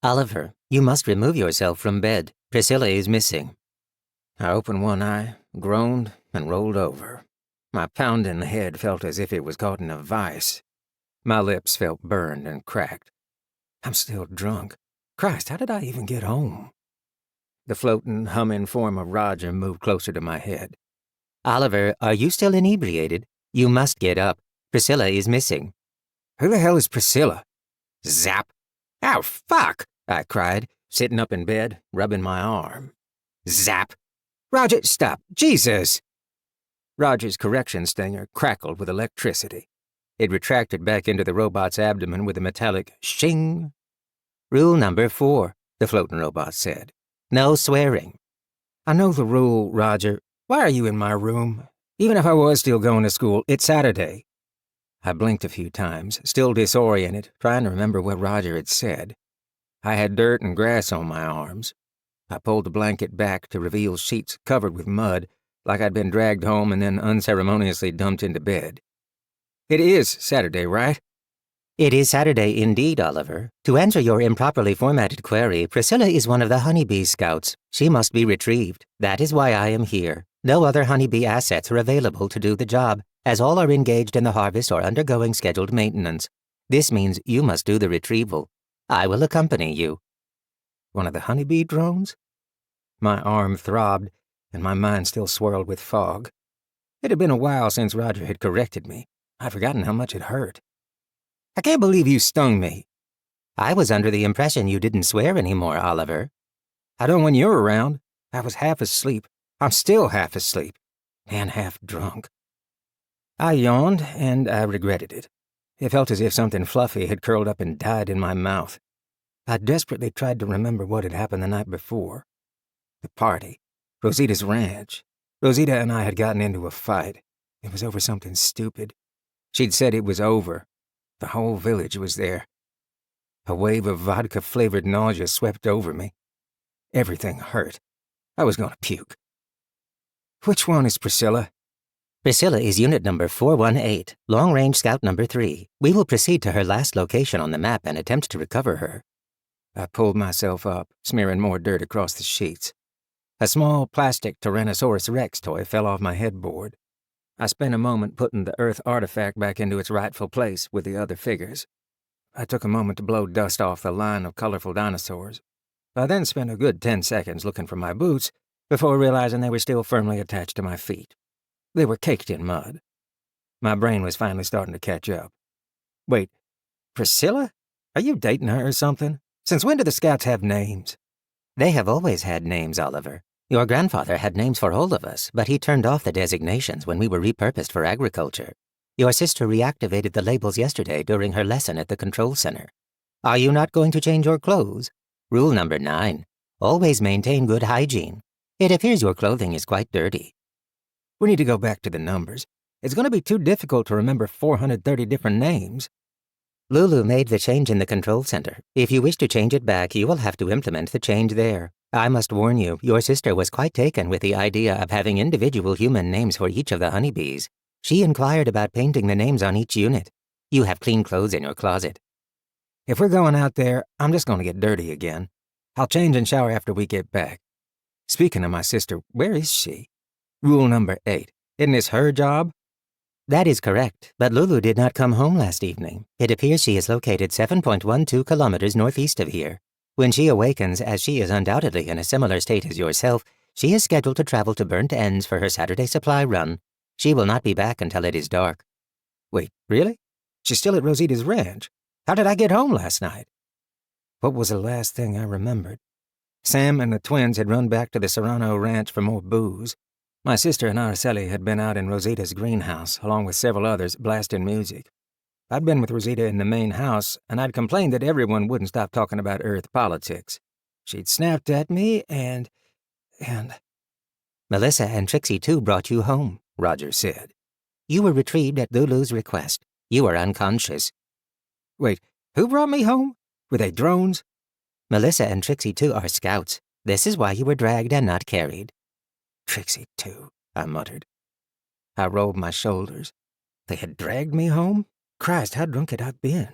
Oliver, you must remove yourself from bed. Priscilla is missing. I opened one eye, groaned, and rolled over. My pounding head felt as if it was caught in a vice. My lips felt burned and cracked. I'm still drunk. Christ, how did I even get home? The floating, humming form of Roger moved closer to my head. Oliver, are you still inebriated? You must get up. Priscilla is missing. Who the hell is Priscilla? Zap! Ow, fuck! I cried, sitting up in bed, rubbing my arm. Zap! Roger, stop! Jesus! Roger's correction stinger crackled with electricity. It retracted back into the robot's abdomen with a metallic shing. Rule number 4, the floating robot said. No swearing. I know the rule, Roger. Why are you in my room? Even if I was still going to school, it's Saturday. I blinked a few times, still disoriented, trying to remember what Roger had said. I had dirt and grass on my arms. I pulled the blanket back to reveal sheets covered with mud, like I'd been dragged home and then unceremoniously dumped into bed. It is Saturday, right? It is Saturday indeed, Oliver. To answer your improperly formatted query, Priscilla is one of the honeybee scouts. She must be retrieved. That is why I am here. No other honeybee assets are available to do the job, as all are engaged in the harvest or undergoing scheduled maintenance. This means you must do the retrieval. I will accompany you. One of the honeybee drones? My arm throbbed, and my mind still swirled with fog. It had been a while since Roger had corrected me. I'd forgotten how much it hurt. I can't believe you stung me. I was under the impression you didn't swear anymore, Oliver. I don't when you're around. I was half asleep. I'm still half asleep. And half drunk. I yawned, and I regretted it. It felt as if something fluffy had curled up and died in my mouth. I desperately tried to remember what had happened the night before. The party. Rosita's ranch. Rosita and I had gotten into a fight. It was over something stupid. She'd said it was over. The whole village was there. A wave of vodka-flavored nausea swept over me. Everything hurt. I was going to puke. Which one is Priscilla? Priscilla is unit number 418, long-range scout number 3. We will proceed to her last location on the map and attempt to recover her. I pulled myself up, smearing more dirt across the sheets. A small plastic Tyrannosaurus Rex toy fell off my headboard. I spent a moment putting the Earth artifact back into its rightful place with the other figures. I took a moment to blow dust off the line of colorful dinosaurs. I then spent a good 10 seconds looking for my boots before realizing they were still firmly attached to my feet. They were caked in mud. My brain was finally starting to catch up. Wait, Priscilla? Are you dating her or something? Since when do the scouts have names? They have always had names, Oliver. Your grandfather had names for all of us, but he turned off the designations when we were repurposed for agriculture. Your sister reactivated the labels yesterday during her lesson at the control center. Are you not going to change your clothes? Rule number 9. Always maintain good hygiene. It appears your clothing is quite dirty. We need to go back to the numbers. It's going to be too difficult to remember 430 different names. Lulu made the change in the control center. If you wish to change it back, you will have to implement the change there. I must warn you, your sister was quite taken with the idea of having individual human names for each of the honeybees. She inquired about painting the names on each unit. You have clean clothes in your closet. If we're going out there, I'm just going to get dirty again. I'll change and shower after we get back. Speaking of my sister, where is she? Rule number 8. Isn't this her job? That is correct, but Lulu did not come home last evening. It appears she is located 7.12 kilometers northeast of here. When she awakens, as she is undoubtedly in a similar state as yourself, she is scheduled to travel to Burnt Ends for her Saturday supply run. She will not be back until it is dark. Wait, really? She's still at Rosita's ranch? How did I get home last night? What was the last thing I remembered? Sam and the twins had run back to the Serrano ranch for more booze. My sister and Araceli had been out in Rosita's greenhouse, along with several others, blasting music. I'd been with Rosita in the main house, and I'd complained that everyone wouldn't stop talking about Earth politics. She'd snapped at me, and... Melissa and Trixie, too, brought you home, Roger said. You were retrieved at Lulu's request. You are unconscious. Wait, who brought me home? Were they drones? Melissa and Trixie, too, are scouts. This is why you were dragged and not carried. Trixie, too, I muttered. I rolled my shoulders. They had dragged me home? Christ, how drunk had I been?